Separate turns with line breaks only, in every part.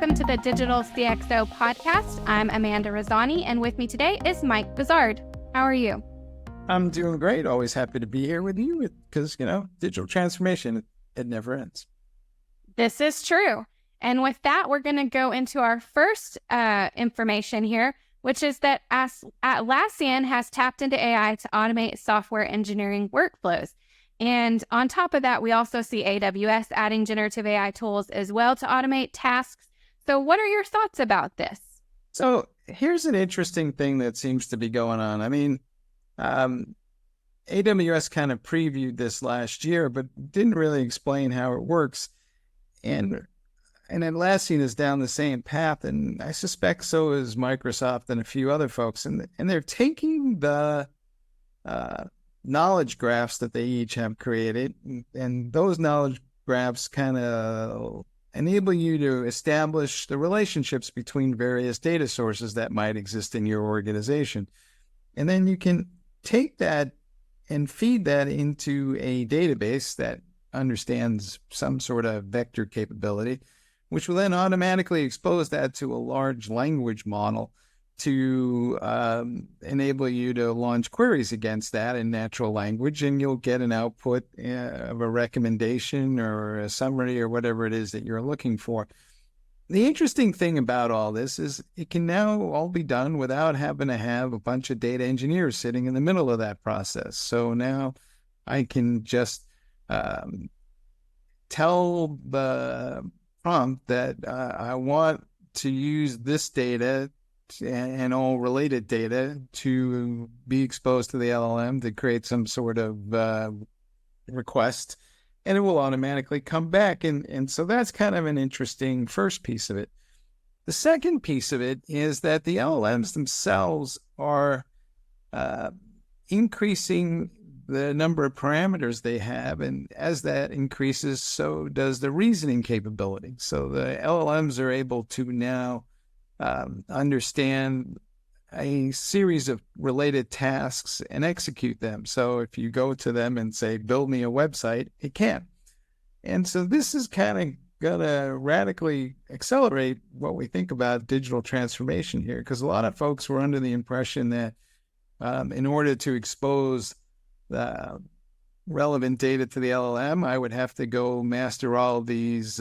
welcome to the Digital CxO podcast. I'm Amanda Razani, and with me today is Mike Vizard. How are you?
I'm doing great. Always happy to be here with you because, digital transformation, it never ends.
This is true. And with that, we're going to go into our first information here, which is that Atlassian has tapped into AI to automate software engineering workflows. And on top of that, we also see AWS adding generative AI tools as well to automate tasks. So what are your thoughts about this?
So here's an interesting thing that seems to be going on. I mean, AWS kind of previewed this last year, but didn't really explain how it works. And Atlassian is down the same path, and I suspect so is Microsoft and a few other folks. And they're taking the knowledge graphs that they each have created, and those knowledge graphs kind of enable you to establish the relationships between various data sources that might exist in your organization. And then you can take that and feed that into a database that understands some sort of vector capability, which will then automatically expose that to a large language model to enable you to launch queries against that in natural language, and you'll get an output of a recommendation or a summary or whatever it is that you're looking for. The interesting thing about all this is it can now all be done without having to have a bunch of data engineers sitting in the middle of that process. So now I can just tell the prompt that I want to use this data and all related data to be exposed to the LLM to create some sort of request, and it will automatically come back. And so that's kind of an interesting first piece of it. The second piece of it is that the LLMs themselves are increasing the number of parameters they have, and as that increases, so does the reasoning capability. So the LLMs are able to now understand a series of related tasks and execute them. So if you go to them and say, build me a website, it can. And so this is kind of going to radically accelerate what we think about digital transformation here, because a lot of folks were under the impression that in order to expose the relevant data to the LLM, I would have to go master all of these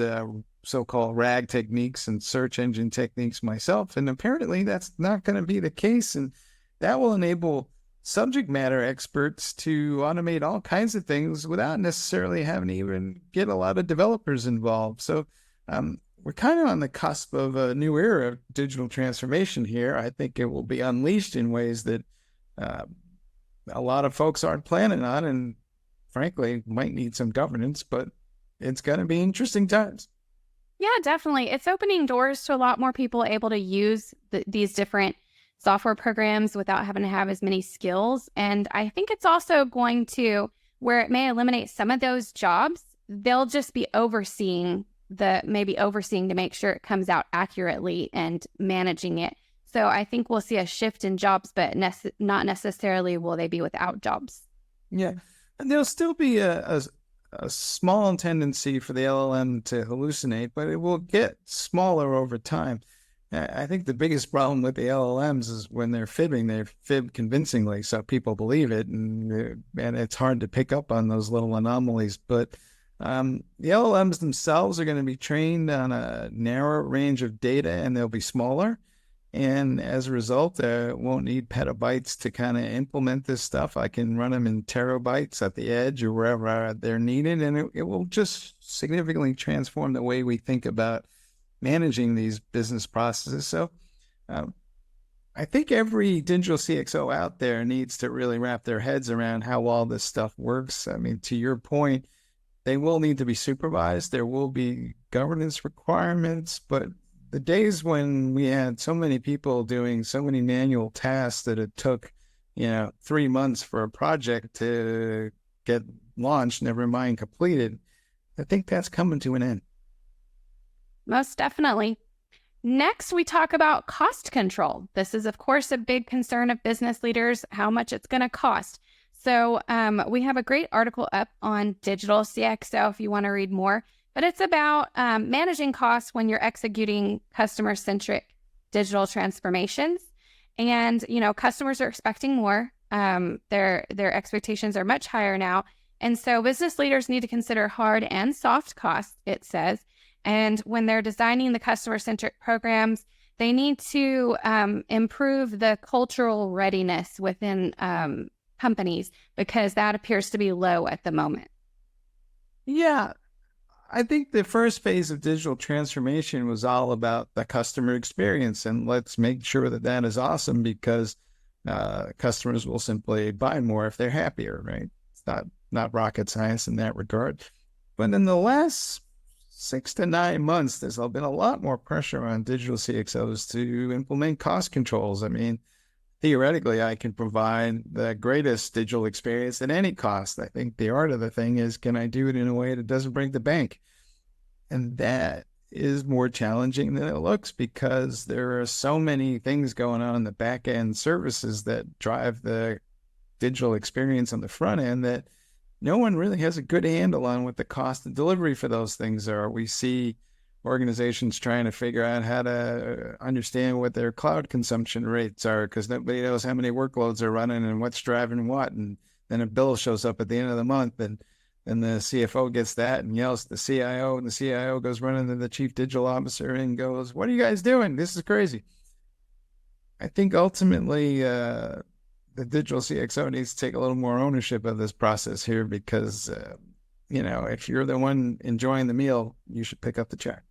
so-called RAG techniques and search engine techniques myself. And apparently that's not going to be the case. And that will enable subject matter experts to automate all kinds of things without necessarily having to even get a lot of developers involved. So we're kind of on the cusp of a new era of digital transformation here. I think it will be unleashed in ways that a lot of folks aren't planning on, and frankly, might need some governance, but it's going to be interesting times.
Yeah, definitely. It's opening doors to a lot more people able to use these different software programs without having to have as many skills. And I think it's also going to, where it may eliminate some of those jobs, they'll just be overseeing to make sure it comes out accurately and managing it. So I think we'll see a shift in jobs, but not necessarily will they be without jobs.
Yeah, and there'll still be a small tendency for the LLM to hallucinate, but it will get smaller over time. I think the biggest problem with the LLMs is when they're fibbing, they fib convincingly, so people believe it, and it's hard to pick up on those little anomalies. But the LLMs themselves are going to be trained on a narrow range of data, and they'll be smaller. And as a result, it won't need petabytes to kind of implement this stuff. I can run them in terabytes at the edge or wherever they're needed, and it will just significantly transform the way we think about managing these business processes. So I think every digital CxO out there needs to really wrap their heads around how all this stuff works. I mean, to your point, they will need to be supervised. There will be governance requirements, but the days when we had so many people doing so many manual tasks that it took, 3 months for a project to get launched, never mind completed, I think that's coming to an end.
Most definitely. Next, we talk about cost control. This is, of course, a big concern of business leaders, how much it's going to cost. So we have a great article up on Digital CxO if you want to read more. but it's about managing costs when you're executing customer-centric digital transformations. And, customers are expecting more. Their expectations are much higher now. And so business leaders need to consider hard and soft costs, it says. And when they're designing the customer-centric programs, they need to improve the cultural readiness within companies, because that appears to be low at the moment.
Yeah, I think the first phase of digital transformation was all about the customer experience, and let's make sure that that is awesome, because customers will simply buy more if they're happier, right? It's not rocket science in that regard. But in the last 6 to 9 months, there's been a lot more pressure on digital CxOs to implement cost controls. I mean, theoretically, I can provide the greatest digital experience at any cost. I think the art of the thing is, can I do it in a way that doesn't break the bank? And that is more challenging than it looks, because there are so many things going on in the back end services that drive the digital experience on the front end that no one really has a good handle on what the cost of delivery for those things are. We see organizations trying to figure out how to understand what their cloud consumption rates are, because nobody knows how many workloads are running and what's driving what. And then a bill shows up at the end of the month, and the CFO gets that and yells at the CIO, and the CIO goes running to the chief digital officer and goes, "What are you guys doing? This is crazy." I think ultimately the digital CxO needs to take a little more ownership of this process here, because, if you're the one enjoying the meal, you should pick up the check.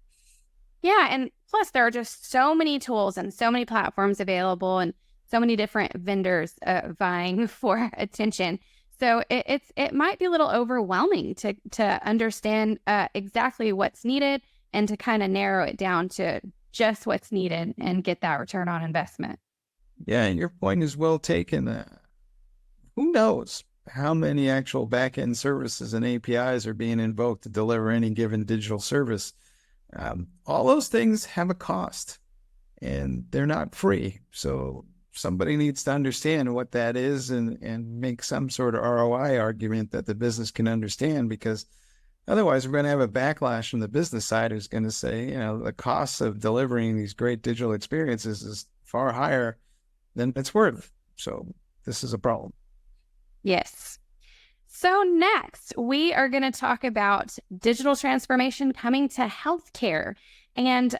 Yeah, and plus there are just so many tools and so many platforms available, and so many different vendors vying for attention. So it might be a little overwhelming to understand exactly what's needed, and to kind of narrow it down to just what's needed and get that return on investment.
Yeah, and your point is well taken. Who knows how many actual back-end services and APIs are being invoked to deliver any given digital service? All those things have a cost, and they're not free. So somebody needs to understand what that is, and make some sort of ROI argument that the business can understand, because otherwise we're going to have a backlash from the business side who's going to say, the cost of delivering these great digital experiences is far higher than it's worth. So this is a problem.
Yes. So next, we are going to talk about digital transformation coming to healthcare. And,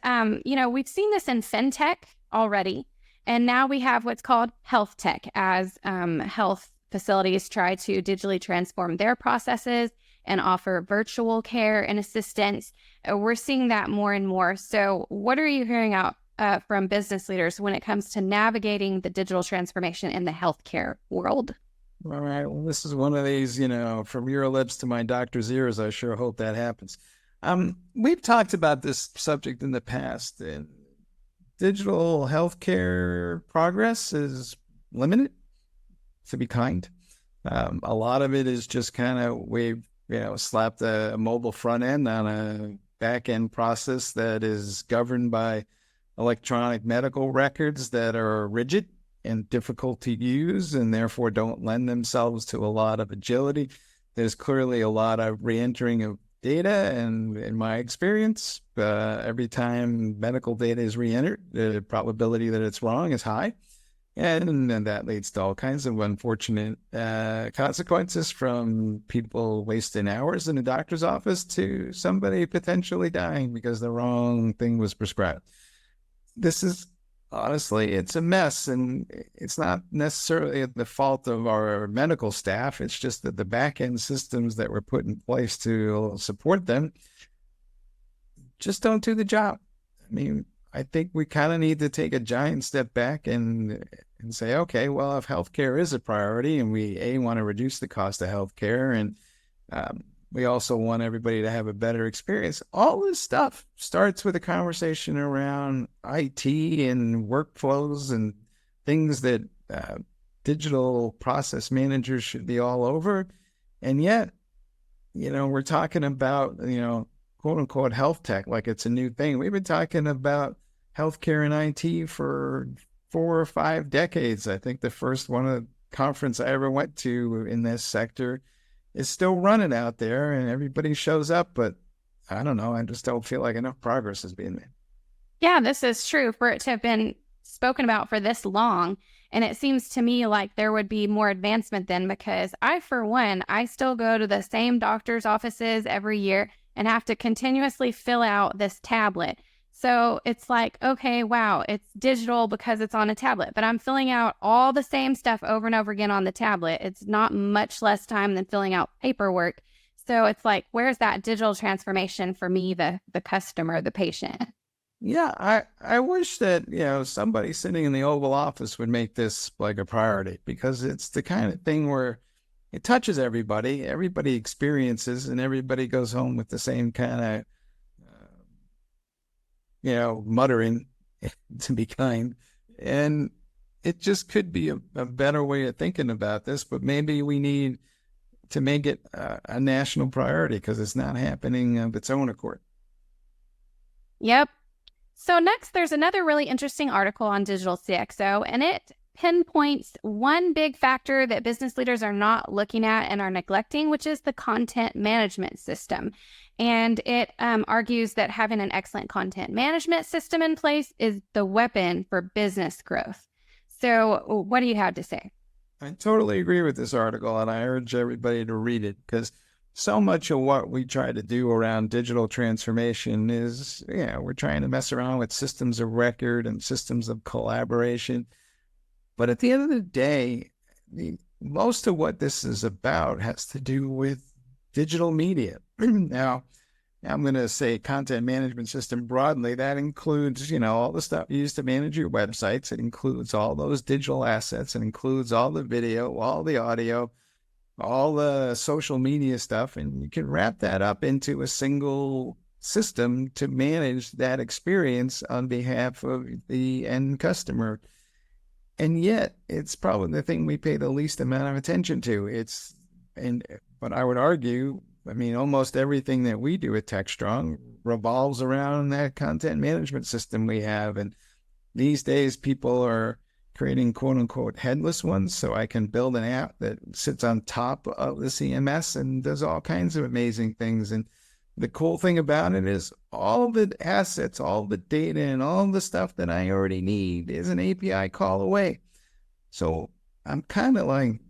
we've seen this in fintech already. And now we have what's called health tech, as health facilities try to digitally transform their processes and offer virtual care and assistance. We're seeing that more and more. So what are you hearing out from business leaders when it comes to navigating the digital transformation in the healthcare world?
All right. Well, this is one of these, from your lips to my doctor's ears. I sure hope that happens. We've talked about this subject in the past, and digital healthcare progress is limited, to be kind. A lot of it is just kind of, we've, slapped a mobile front end on a back end process that is governed by electronic medical records that are rigid and difficult to use, and therefore don't lend themselves to a lot of agility. There's clearly a lot of re-entering of data, and in my experience, every time medical data is re-entered, the probability that it's wrong is high. And that leads to all kinds of unfortunate consequences, from people wasting hours in a doctor's office to somebody potentially dying because the wrong thing was prescribed. This is, honestly, it's a mess, and it's not necessarily the fault of our medical staff. It's just that the back-end systems that were put in place to support them just don't do the job. I mean, I think we kind of need to take a giant step back and say, okay, well, if healthcare is a priority, and we want to reduce the cost of healthcare, and we also want everybody to have a better experience, all this stuff starts with a conversation around IT and workflows and things that digital process managers should be all over. And yet, we're talking about, quote unquote, health tech like it's a new thing. We've been talking about healthcare and IT for 4 or 5 decades. I think the first conference I ever went to in this sector is still running out there, and everybody shows up, but I don't know. I just don't feel like enough progress is being made.
Yeah, this is true for it to have been spoken about for this long. And it seems to me like there would be more advancement then, because I, for one, I still go to the same doctor's offices every year and have to continuously fill out this tablet. So it's like, okay, wow, it's digital because it's on a tablet, but I'm filling out all the same stuff over and over again on the tablet. It's not much less time than filling out paperwork. So it's like, where's that digital transformation for me, the customer, the patient?
Yeah, I wish that, somebody sitting in the Oval Office would make this like a priority, because it's the kind of thing where it touches everybody, everybody experiences, and everybody goes home with the same kind of, muttering, to be kind. And it just could be a better way of thinking about this, but maybe we need to make it a national priority, because it's not happening of its own accord.
Yep. So next, there's another really interesting article on digital CxO, and it pinpoints one big factor that business leaders are not looking at and are neglecting, which is the content management system. And it argues that having an excellent content management system in place is the weapon for business growth. So what do you have to say?
I totally agree with this article, and I urge everybody to read it, because so much of what we try to do around digital transformation is, we're trying to mess around with systems of record and systems of collaboration. But at the end of the day, most of what this is about has to do with digital media. Now, I'm going to say content management system broadly. That includes, all the stuff you use to manage your websites. It includes all those digital assets. It includes all the video, all the audio, all the social media stuff, and you can wrap that up into a single system to manage that experience on behalf of the end customer. And yet, it's probably the thing we pay the least amount of attention to. But I would argue, almost everything that we do at TechStrong revolves around that content management system we have. And these days, people are creating quote unquote headless ones, so I can build an app that sits on top of the CMS and does all kinds of amazing things. And the cool thing about it is all the assets, all the data, and all the stuff that I already need is an API call away. So I'm kind of like,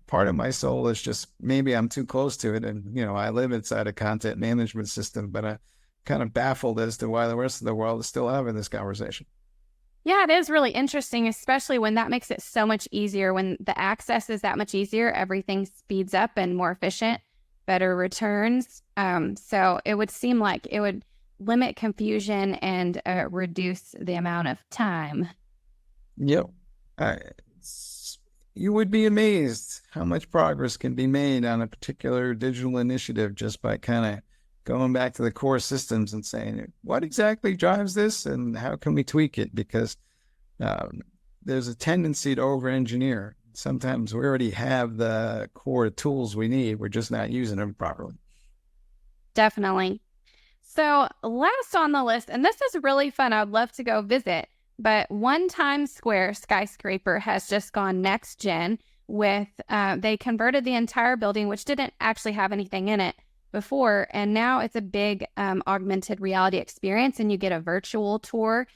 part of my soul is just, maybe I'm too close to it. And, I live inside a content management system, but I'm kind of baffled as to why the rest of the world is still having this conversation.
Yeah, it is really interesting, especially when that makes it so much easier. When the access is that much easier, everything speeds up and more efficient, better returns. So it would seem like it would limit confusion and reduce the amount of time.
Yep. You would be amazed how much progress can be made on a particular digital initiative just by kind of going back to the core systems and saying, what exactly drives this and how can we tweak it? Because there's a tendency to over-engineer. Sometimes we already have the core tools we need. We're just not using them properly.
Definitely. So last on the list, and this is really fun, I'd love to go visit, but One Times Square skyscraper has just gone next gen with, they converted the entire building, which didn't actually have anything in it before, and now it's a big augmented reality experience, and you get a virtual tour.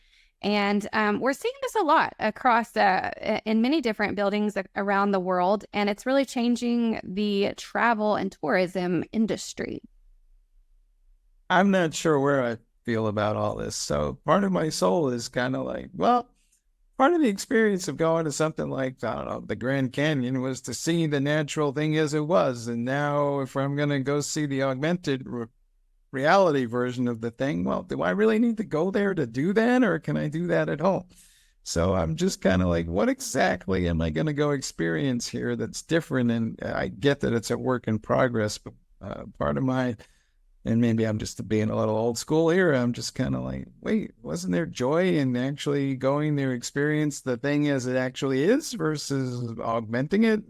And we're seeing this a lot across in many different buildings around the world, and it's really changing the travel and tourism industry.
I'm not sure where I feel about all this. So part of my soul is kind of like, well, part of the experience of going to something like, I don't know, the Grand Canyon was to see the natural thing as it was. And now if I'm going to go see the augmented reality version of the thing, well, do I really need to go there to do that, or can I do that at home? So I'm just kind of like, what exactly am I going to go experience here that's different? And I get that it's a work in progress, but part of my, and maybe I'm just being a little old school here, I'm just kind of like, wait, wasn't there joy in actually going there, experience the thing as it actually is versus augmenting it?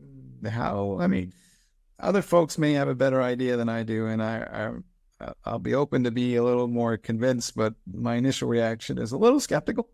Other folks may have a better idea than I do, and I'll be open to be a little more convinced, but my initial reaction is a little skeptical.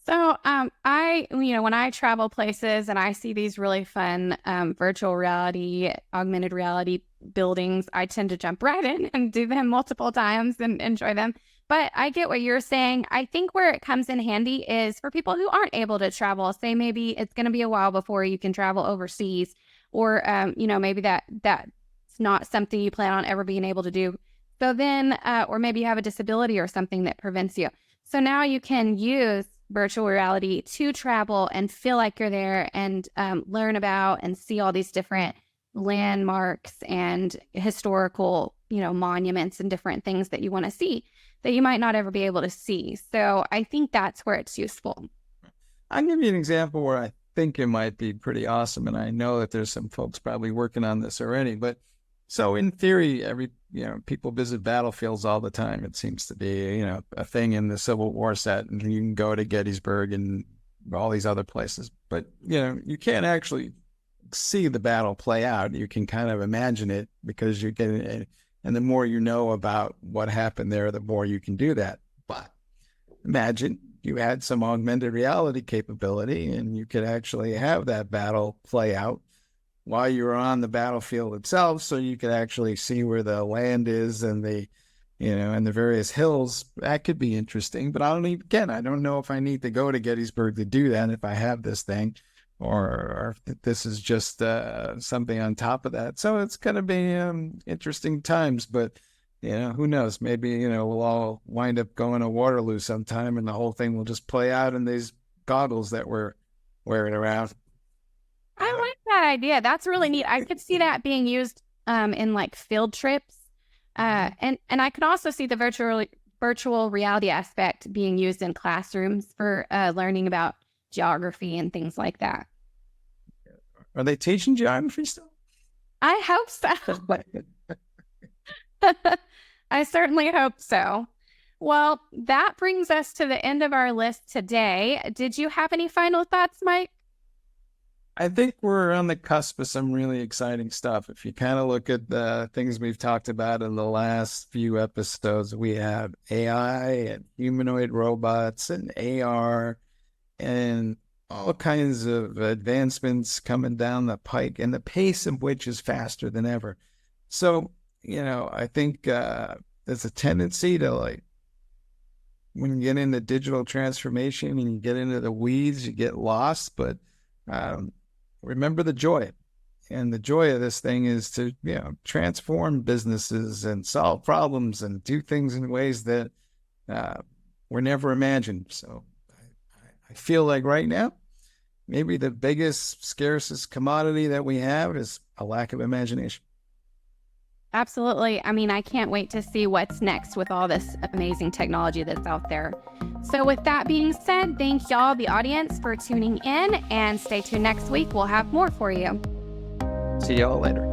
So when I travel places and I see these really fun virtual reality, augmented reality buildings, I tend to jump right in and do them multiple times and enjoy them. But I get what you're saying. I think where it comes in handy is for people who aren't able to travel. Say maybe it's going to be a while before you can travel overseas, or maybe that's not something you plan on ever being able to do. So then, or maybe you have a disability or something that prevents you. So now you can use virtual reality to travel and feel like you're there and learn about and see all these different landmarks and historical, monuments and different things that you want to see that you might not ever be able to see. So I think that's where it's useful.
I'll give you an example where I think it might be pretty awesome. And I know that there's some folks probably working on this already, but so in theory, people visit battlefields all the time. It seems to be, a thing in the Civil War set, and you can go to Gettysburg and all these other places, but, you can't actually see the battle play out. You can kind of imagine it because you get it. And the more you know about what happened there, the more you can do that. But imagine you had some augmented reality capability and you could actually have that battle play out while you're on the battlefield itself, so you could actually see where the land is and the various hills. That could be interesting, but I don't know if I need to go to Gettysburg to do that if I have this thing, or if this is just something on top of that. So it's going to be interesting times, but who knows? Maybe, we'll all wind up going to Waterloo sometime and the whole thing will just play out in these goggles that we're wearing around.
I like that idea. That's really neat. I could see that being used in like field trips. And I could also see the virtual reality aspect being used in classrooms for learning about geography and things like that.
Are they teaching geography still?
I hope so. I certainly hope so. Well, that brings us to the end of our list today. Did you have any final thoughts, Mike?
I think we're on the cusp of some really exciting stuff. If you kind of look at the things we've talked about in the last few episodes, we have AI and humanoid robots and AR and all kinds of advancements coming down the pike, and the pace of which is faster than ever. So, I think there's a tendency to, when you get into digital transformation and you get into the weeds, you get lost, but remember the joy. And the joy of this thing is to, transform businesses and solve problems and do things in ways that were never imagined. So I feel like right now, maybe the biggest, scarcest commodity that we have is a lack of imagination.
Absolutely. I mean, I can't wait to see what's next with all this amazing technology that's out there. So with that being said, thank y'all, the audience, for tuning in, and stay tuned next week. We'll have more for you.
See y'all later.